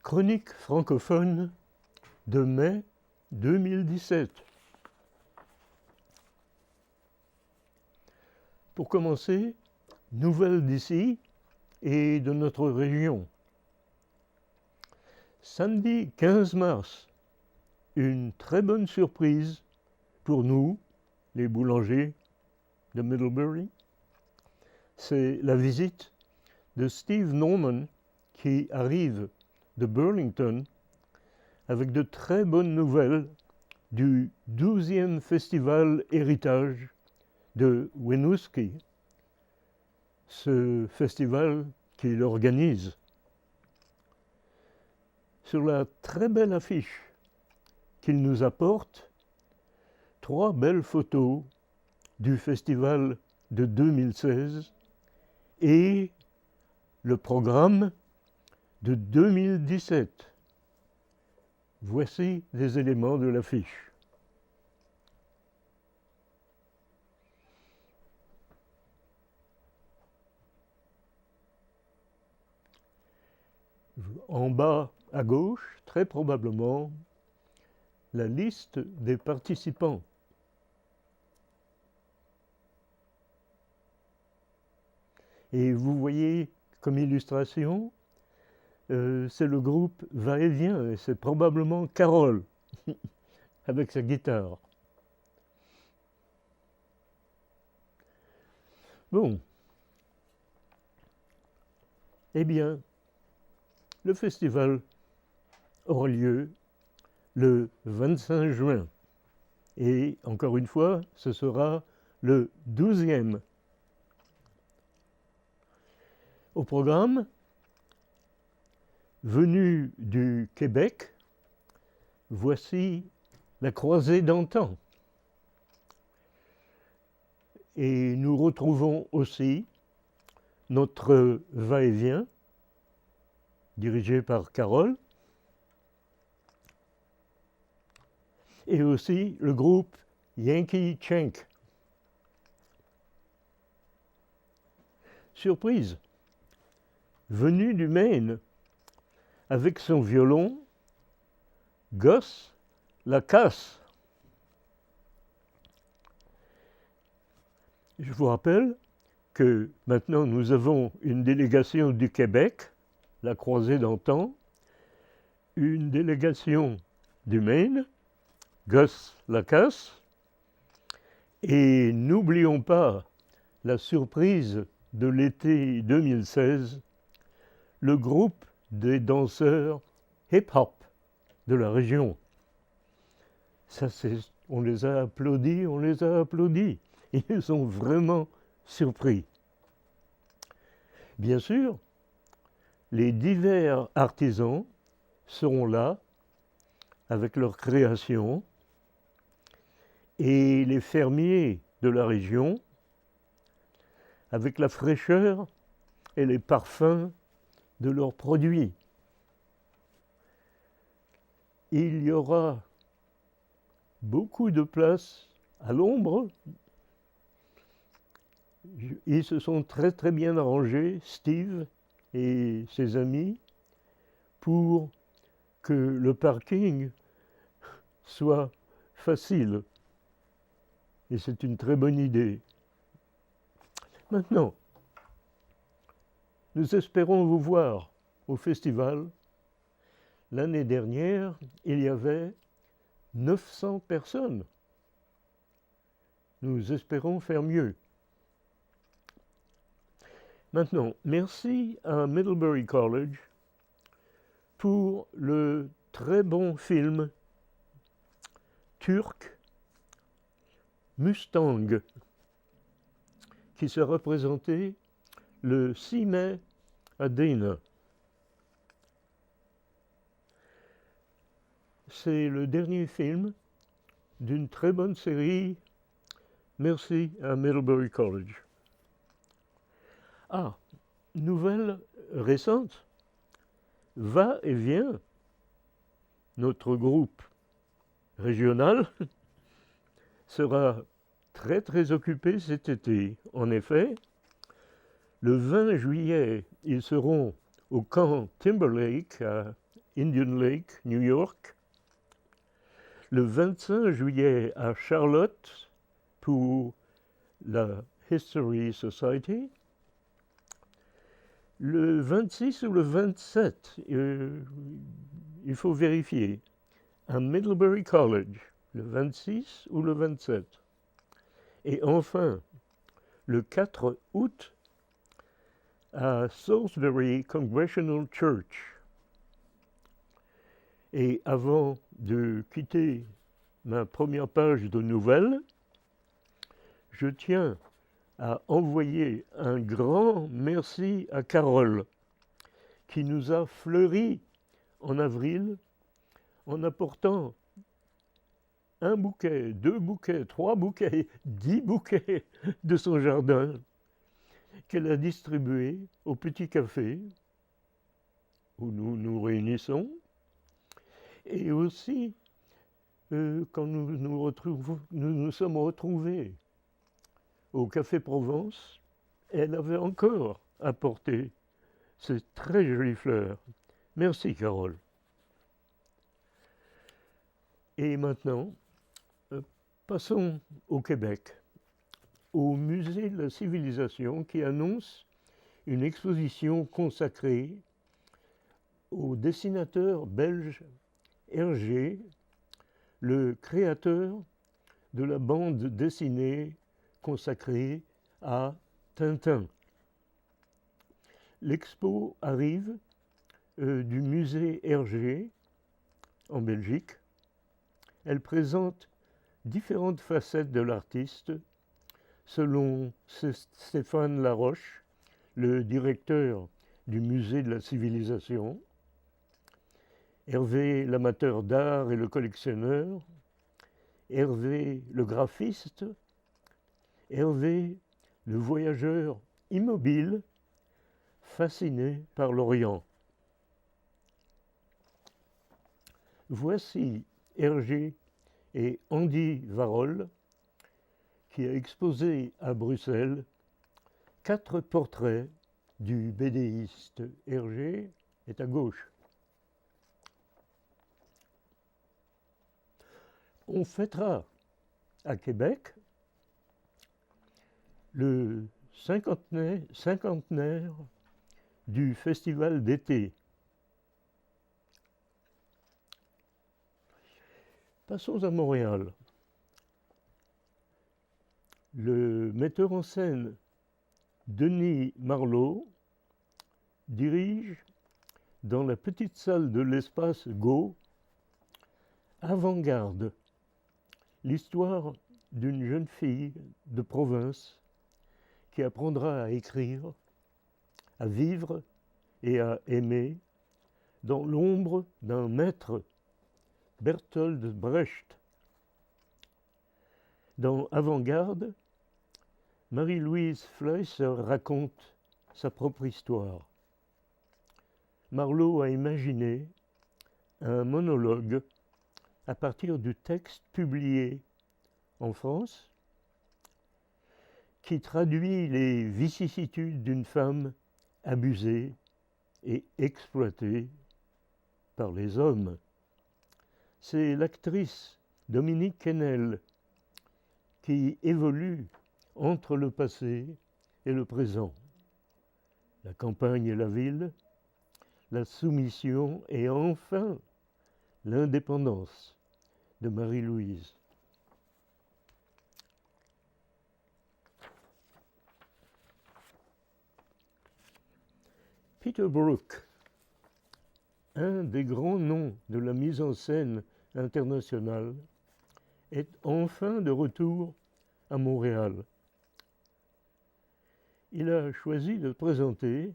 Chronique francophone de mai 2017. Pour commencer, nouvelles d'ici et de notre région. Samedi 15 mars, une très bonne surprise pour nous, les boulangers de Middlebury. C'est la visite de Steve Norman qui arrive de Burlington avec de très bonnes nouvelles du 12e festival Héritage de Winooski, ce festival qu'il organise. Sur la très belle affiche qu'il nous apporte, 3 belles photos du festival de 2016 et le programme de 2017. Voici les éléments de l'affiche. En bas à gauche, très probablement, la liste des participants. Et vous voyez comme illustration, c'est le groupe Va-et-Vient, et c'est probablement Carole, avec sa guitare. Bon. Eh bien, le festival aura lieu le 25 juin. Et encore une fois, ce sera le 12e. Au programme, venu du Québec, voici la croisée d'antan. Et nous retrouvons aussi notre va-et-vient, dirigé par Carole, et aussi le groupe Yankee Chank. Surprise, venu du Maine, avec son violon, Gus Lacasse. Je vous rappelle que maintenant nous avons une délégation du Québec, la croisée d'antan, une délégation du Maine, Gus Lacasse, et n'oublions pas la surprise de l'été 2016, le groupe des danseurs hip-hop de la région. Ça, on les a applaudis. Ils sont vraiment surpris. Bien sûr, les divers artisans seront là avec leurs créations et les fermiers de la région avec la fraîcheur et les parfums de leurs produits. Il y aura beaucoup de place à l'ombre. Ils se sont très bien arrangés, Steve et ses amis, pour que le parking soit facile. Et c'est une très bonne idée. Maintenant, nous espérons vous voir au festival. L'année dernière, il y avait 900 personnes. Nous espérons faire mieux. Maintenant, merci à Middlebury College pour le très bon film turc Mustang qui sera présenté le 6 mai à Dana. C'est le dernier film d'une très bonne série. Merci à Middlebury College. Ah, nouvelle récente, Va-et-Vient, notre groupe régional, sera très occupé cet été. En effet, le 20 juillet, ils seront au camp Timberlake à Indian Lake, New York. Le 25 juillet à Charlotte pour la History Society. Le 26 ou le 27, il faut vérifier, à Middlebury College, le 26 ou le 27. Et enfin, le 4 août, à Salisbury Congregational Church. Et avant de quitter ma première page de nouvelles, je tiens à envoyer un grand merci à Carole, qui nous a fleuri en avril en apportant un bouquet, 2 bouquets, 3 bouquets, 10 bouquets de son jardin qu'elle a distribués au petit café où nous nous réunissons. Et aussi, quand nous sommes retrouvés au Café Provence, elle avait encore apporté ces très jolies fleurs. Merci Carole. Et maintenant, passons au Québec, au Musée de la Civilisation qui annonce une exposition consacrée au dessinateur belge Hergé, le créateur de la bande dessinée consacrée à Tintin. L'expo arrive du musée Hergé en Belgique. Elle présente différentes facettes de l'artiste selon Stéphane Laroche, le directeur du musée de la civilisation, Hervé l'amateur d'art et le collectionneur, Hervé le graphiste, Hervé le voyageur immobile, fasciné par l'Orient. Voici Hergé et Andy Warhol, qui a exposé à Bruxelles 4 portraits du bédéiste. Hergé est à gauche. On fêtera à Québec le cinquantenaire du festival d'été. Passons à Montréal. Le metteur en scène Denis Marleau dirige dans la petite salle de l'espace Go Avant-garde, l'histoire d'une jeune fille de province qui apprendra à écrire, à vivre et à aimer dans l'ombre d'un maître, Bertolt Brecht. Dans Avant-garde, Marie-Louise Fleischer raconte sa propre histoire. Marleau a imaginé un monologue à partir du texte publié en France qui traduit les vicissitudes d'une femme abusée et exploitée par les hommes. C'est l'actrice Dominique Quesnel qui évolue entre le passé et le présent, la campagne et la ville, la soumission et enfin l'indépendance de Marie-Louise. Peter Brook, un des grands noms de la mise en scène internationale, est enfin de retour à Montréal. Il a choisi de présenter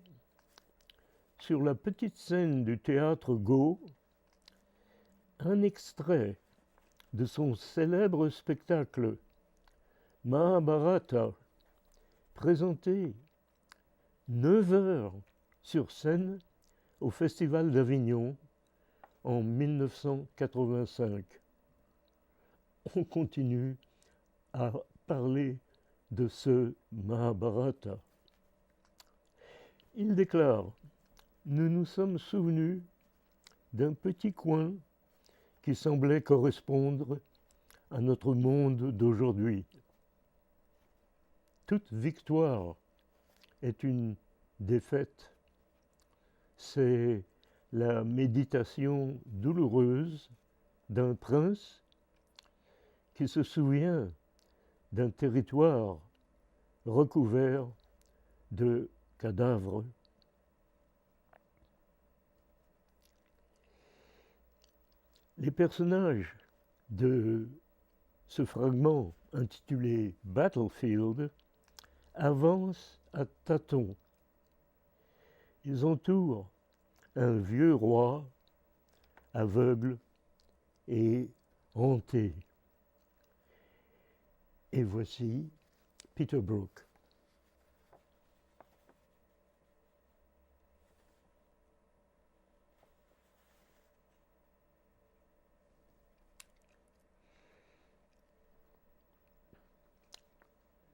sur la petite scène du théâtre Go un extrait de son célèbre spectacle Mahabharata, présenté 9 heures sur scène au Festival d'Avignon en 1985. On continue à parler de ce Mahabharata. Il déclare « Nous nous sommes souvenus d'un petit coin qui semblait correspondre à notre monde d'aujourd'hui. Toute victoire est une défaite. C'est la méditation douloureuse d'un prince qui se souvient d'un territoire recouvert de cadavres. Les personnages de ce fragment intitulé Battlefield avancent à tâtons. Ils entourent un vieux roi aveugle et hanté. Et voici Peter Brook.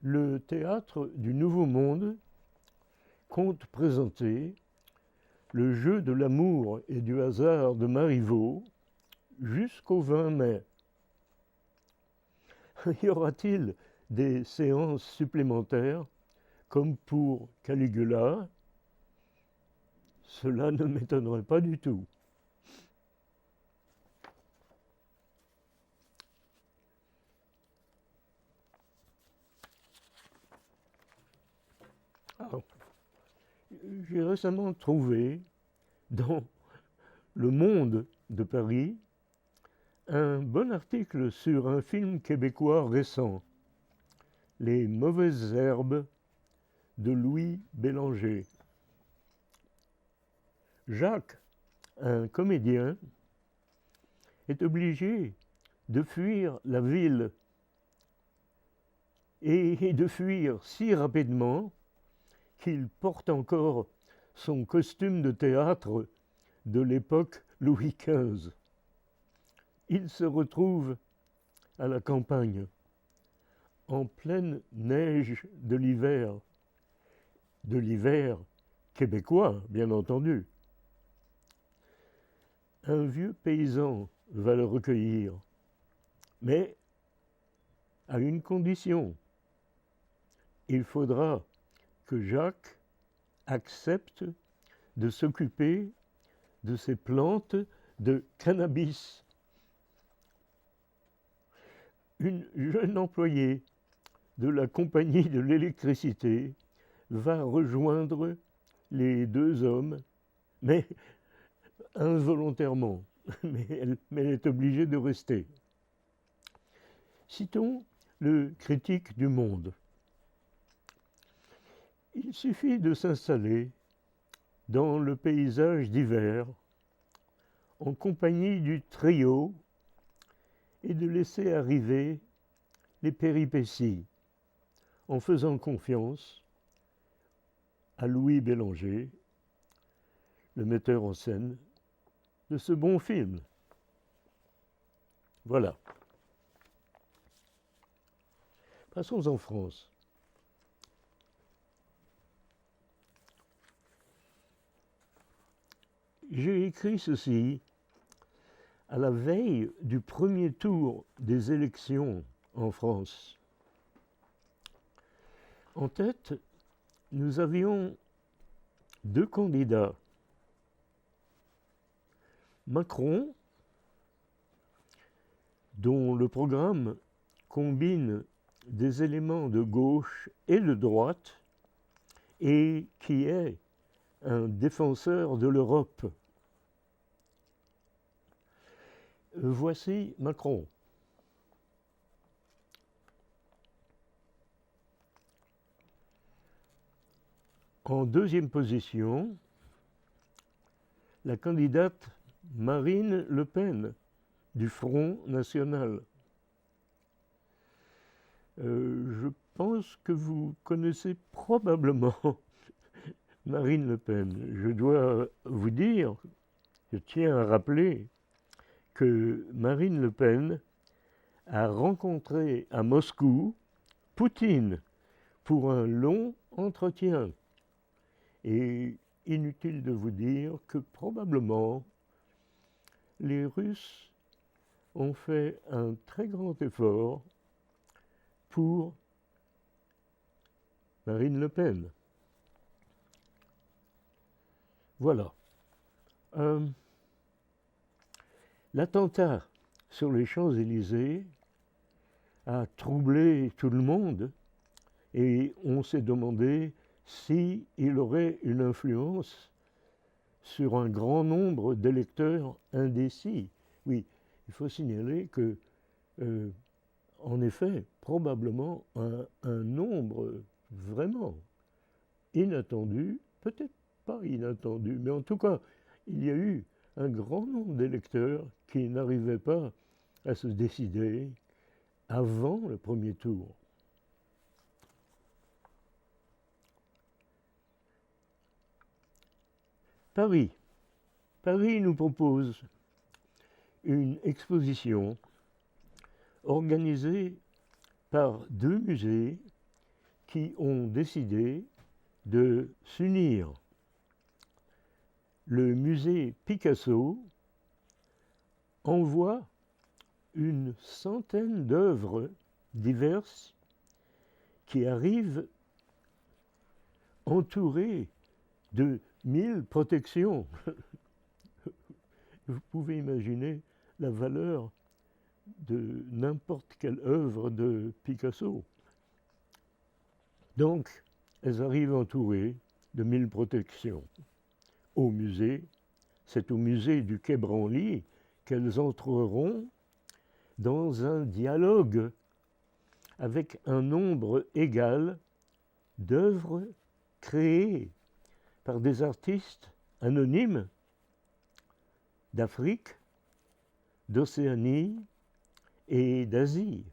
Le théâtre du Nouveau Monde compte présenter le jeu de l'amour et du hasard de Marivaux jusqu'au 20 mai. Y aura-t-il des séances supplémentaires comme pour Caligula? Cela ne m'étonnerait pas du tout. J'ai récemment trouvé dans Le Monde de Paris un bon article sur un film québécois récent, Les mauvaises herbes de Louis Bélanger. Jacques, un comédien, est obligé de fuir la ville et de fuir si rapidement qu'il porte encore son costume de théâtre de l'époque Louis XV. Il se retrouve à la campagne, en pleine neige de l'hiver québécois, bien entendu. Un vieux paysan va le recueillir, mais à une condition. Il faudra que Jacques accepte de s'occuper de ces plantes de cannabis. Une jeune employée de la compagnie de l'électricité va rejoindre les deux hommes, mais involontairement, mais elle est obligée de rester. Citons le critique du Monde. Il suffit de s'installer dans le paysage d'hiver en compagnie du trio et de laisser arriver les péripéties en faisant confiance à Louis Bélanger, le metteur en scène de ce bon film. Voilà. Passons en France. J'ai écrit ceci à la veille du premier tour des élections en France. En tête, nous avions deux candidats. Macron, dont le programme combine des éléments de gauche et de droite, et qui est un défenseur de l'Europe. Voici Macron. En deuxième position, la candidate Marine Le Pen du Front National. Je pense que vous connaissez probablement Marine Le Pen. Je dois vous dire, je tiens à rappeler que Marine Le Pen a rencontré à Moscou Poutine pour un long entretien. Et inutile de vous dire que probablement les Russes ont fait un très grand effort pour Marine Le Pen. Voilà. L'attentat sur les Champs-Élysées a troublé tout le monde et on s'est demandé s'il aurait une influence sur un grand nombre d'électeurs indécis. Oui, il faut signaler que, en effet, probablement un nombre vraiment inattendu, peut-être pas inattendu, mais en tout cas, il y a eu un grand nombre d'électeurs qui n'arrivaient pas à se décider avant le premier tour. Paris. Paris nous propose une exposition organisée par deux musées qui ont décidé de s'unir. Le musée Picasso envoie une centaine d'œuvres diverses qui arrivent entourées de 1000 protections. Vous pouvez imaginer la valeur de n'importe quelle œuvre de Picasso. Donc, elles arrivent entourées de 1000 protections. Au musée, c'est au musée du Quai Branly qu'elles entreront dans un dialogue avec un nombre égal d'œuvres créées par des artistes anonymes d'Afrique, d'Océanie et d'Asie.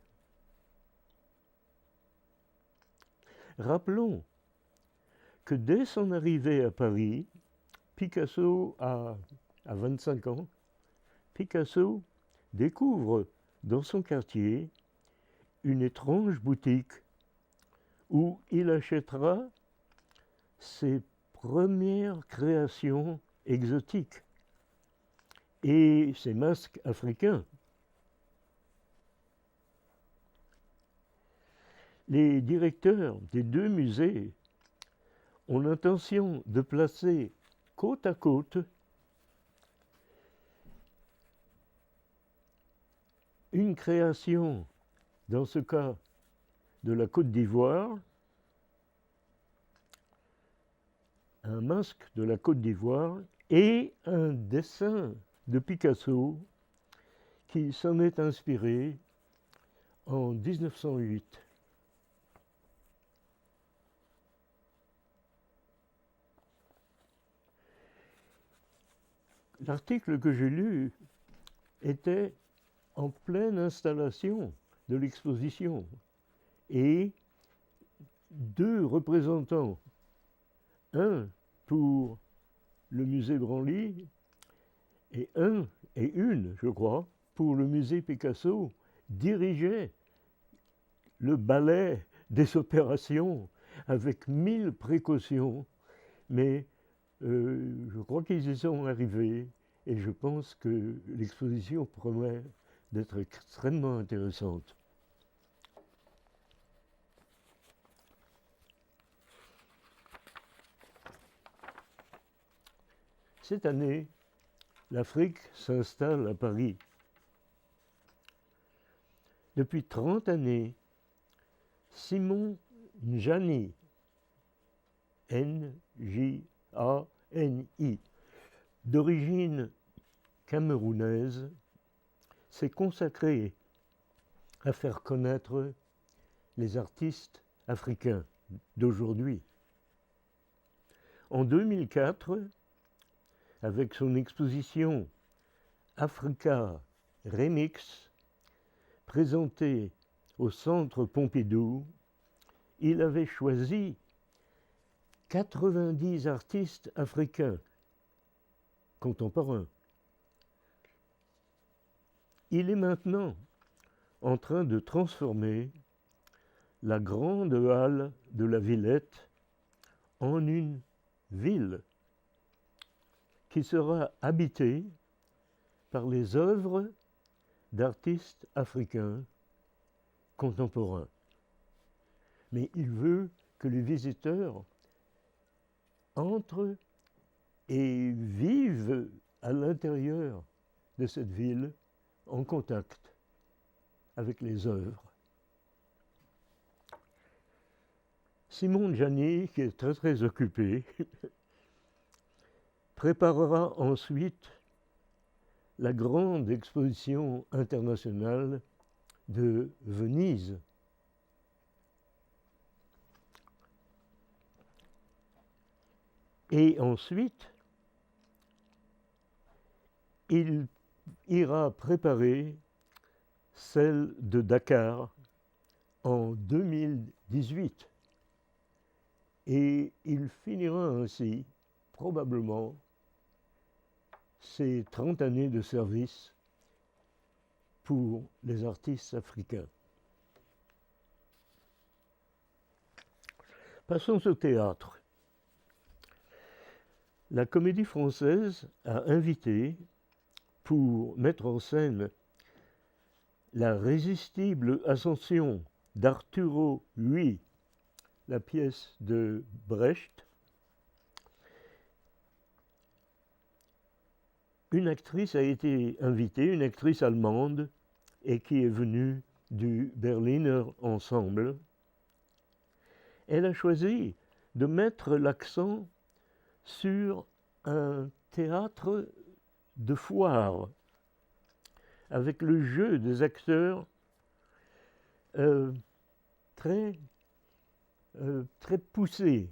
Rappelons que dès son arrivée à Paris, Picasso a 25 ans, Picasso découvre dans son quartier une étrange boutique où il achètera ses premières créations exotiques et ses masques africains. Les directeurs des deux musées ont l'intention de placer côte à côte une création, dans ce cas de la Côte d'Ivoire, un masque de la Côte d'Ivoire et un dessin de Picasso qui s'en est inspiré en 1908. L'article que j'ai lu était en pleine installation de l'exposition et deux représentants, un pour le musée Branly et une, je crois, pour le musée Picasso, dirigeaient le ballet des opérations avec 1000 précautions, mais je crois qu'ils y sont arrivés et je pense que l'exposition promet d'être extrêmement intéressante. Cette année, l'Afrique s'installe à Paris. Depuis 30 années, Simon Njani, N-J-A-N-I, d'origine camerounaise, s'est consacré à faire connaître les artistes africains d'aujourd'hui. En 2004, avec son exposition Africa Remix, présentée au Centre Pompidou, il avait choisi 90 artistes africains contemporains. Il est maintenant en train de transformer la grande halle de la Villette en une ville qui sera habitée par les œuvres d'artistes africains contemporains. Mais il veut que les visiteurs entrent et vivent à l'intérieur de cette ville en contact avec les œuvres. Simon Gianni, qui est très très occupé, préparera ensuite la grande exposition internationale de Venise. Et ensuite, il ira préparer celle de Dakar en 2018. Et il finira ainsi, probablement, ses 30 années de service pour les artistes africains. Passons au théâtre. La Comédie Française a invité, pour mettre en scène la résistible ascension d'Arturo Ui, la pièce de Brecht, une actrice a été invitée, une actrice allemande, et qui est venue du Berliner Ensemble. Elle a choisi de mettre l'accent sur un théâtre de foire, avec le jeu des acteurs très poussé.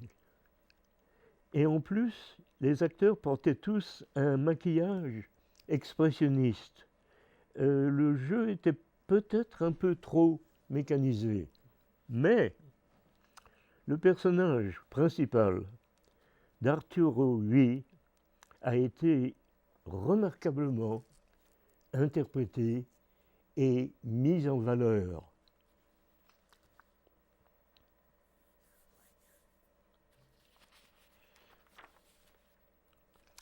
Et en plus, les acteurs portaient tous un maquillage expressionniste. Le jeu était peut-être un peu trop mécanisé. Mais le personnage principal d'Arturo Ui a été remarquablement interprété et mis en valeur.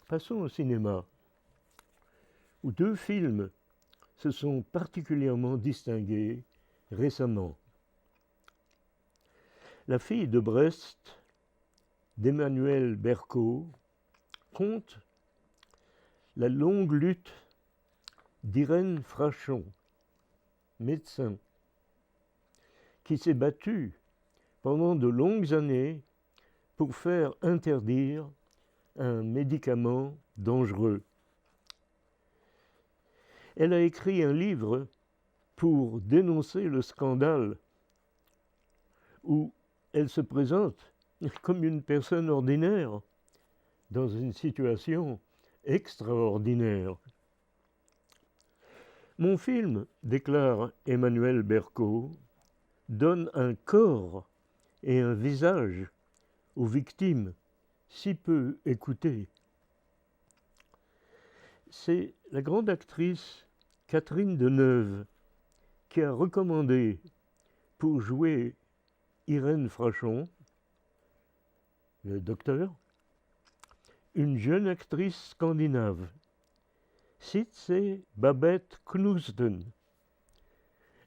Passons au cinéma, où deux films se sont particulièrement distingués récemment. La fille de Brest, d'Emmanuel Berco, conte la longue lutte d'Irène Frachon, médecin, qui s'est battue pendant de longues années pour faire interdire un médicament dangereux. Elle a écrit un livre pour dénoncer le scandale où elle se présente comme une personne ordinaire dans une situation extraordinaire. Mon film, déclare Emmanuel Berco, donne un corps et un visage aux victimes si peu écoutées. C'est la grande actrice Catherine Deneuve qui a recommandé pour jouer Irène Frachon, le docteur, une jeune actrice scandinave, Sitze Babette Knudsen.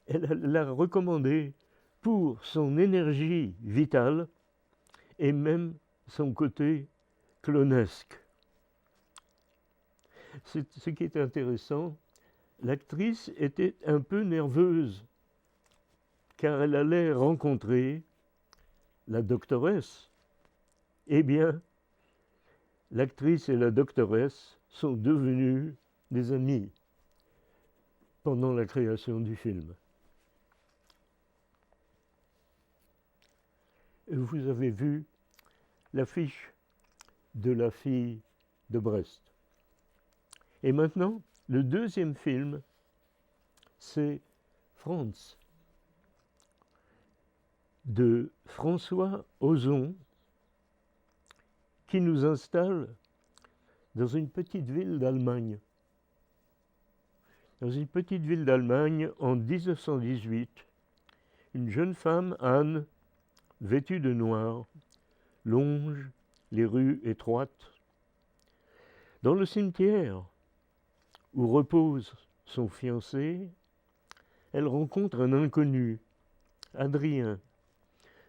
Elle l'a recommandée pour son énergie vitale et même son côté clownesque. Ce qui est intéressant, l'actrice était un peu nerveuse car elle allait rencontrer la doctoresse. Eh bien, l'actrice et la doctoresse sont devenues des amies pendant la création du film. Vous avez vu l'affiche de la fille de Brest. Et maintenant, le deuxième film, c'est Franz, de François Ozon, qui nous installe dans une petite ville d'Allemagne. Dans une petite ville d'Allemagne, en 1918, une jeune femme, Anne, vêtue de noir, longe les rues étroites. Dans le cimetière où repose son fiancé, elle rencontre un inconnu, Adrien,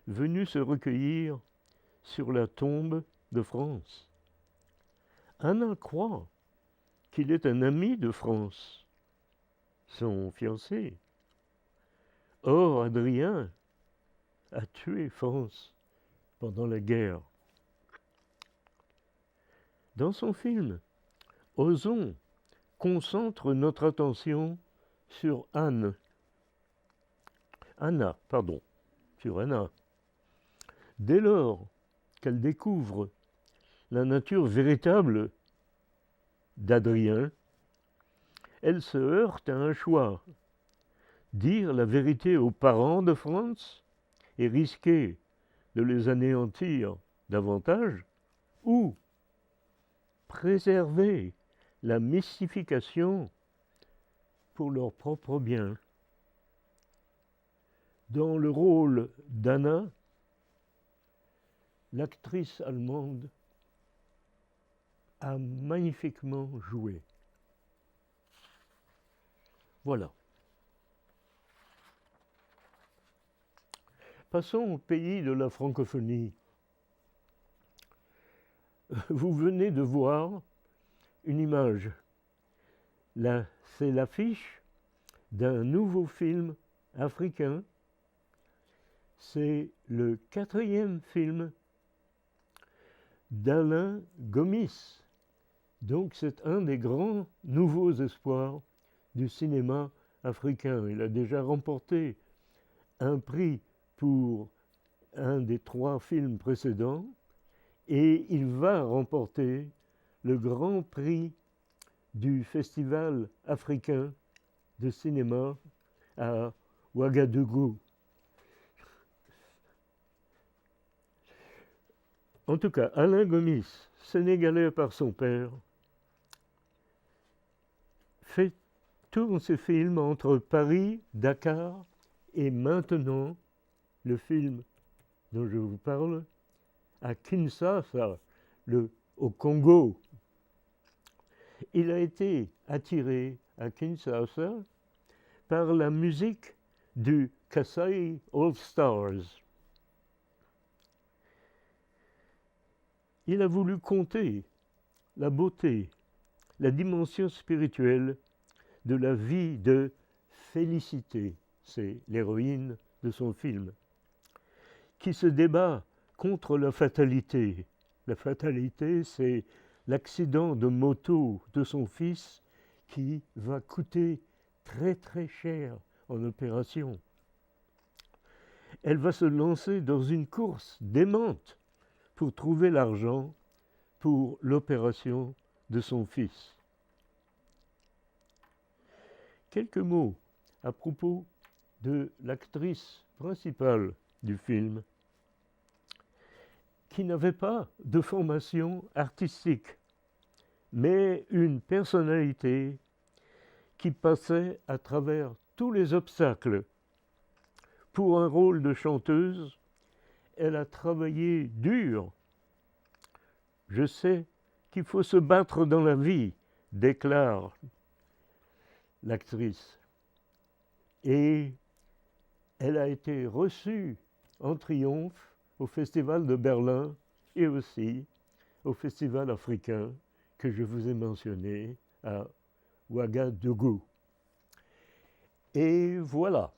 venu se recueillir sur la tombe de France. Anna croit qu'il est un ami de France, son fiancé. Or, Adrien a tué France pendant la guerre. Dans son film, Ozon concentre notre attention sur sur Anna. Dès lors qu'elle découvre la nature véritable d'Adrien, elle se heurte à un choix: dire la vérité aux parents de France et risquer de les anéantir davantage, ou préserver la mystification pour leur propre bien. Dans le rôle d'Anna, l'actrice allemande a magnifiquement joué. Voilà. Passons au pays de la francophonie. Vous venez de voir une image. Là, c'est l'affiche d'un nouveau film africain. C'est le 4e film d'Alain Gomis. Donc c'est un des grands nouveaux espoirs du cinéma africain. Il a déjà remporté un prix pour un des 3 films précédents et il va remporter le grand prix du Festival africain de cinéma à Ouagadougou. En tout cas, Alain Gomis, sénégalais par son père, tourne ses films entre Paris, Dakar et maintenant le film dont je vous parle à Kinshasa, au Congo. Il a été attiré à Kinshasa par la musique du Kasaï All Stars. Il a voulu conter la beauté, la dimension spirituelle de la vie de Félicité, c'est l'héroïne de son film, qui se débat contre la fatalité. La fatalité, c'est l'accident de moto de son fils qui va coûter très très cher en opération. Elle va se lancer dans une course démente pour trouver l'argent pour l'opération de son fils. Quelques mots à propos de l'actrice principale du film, qui n'avait pas de formation artistique, mais une personnalité qui passait à travers tous les obstacles. Pour un rôle de chanteuse, elle a travaillé dur. Je sais qu'il faut se battre dans la vie, déclare l'actrice. Et elle a été reçue en triomphe au Festival de Berlin et aussi au Festival africain que je vous ai mentionné à Ouagadougou. Et voilà.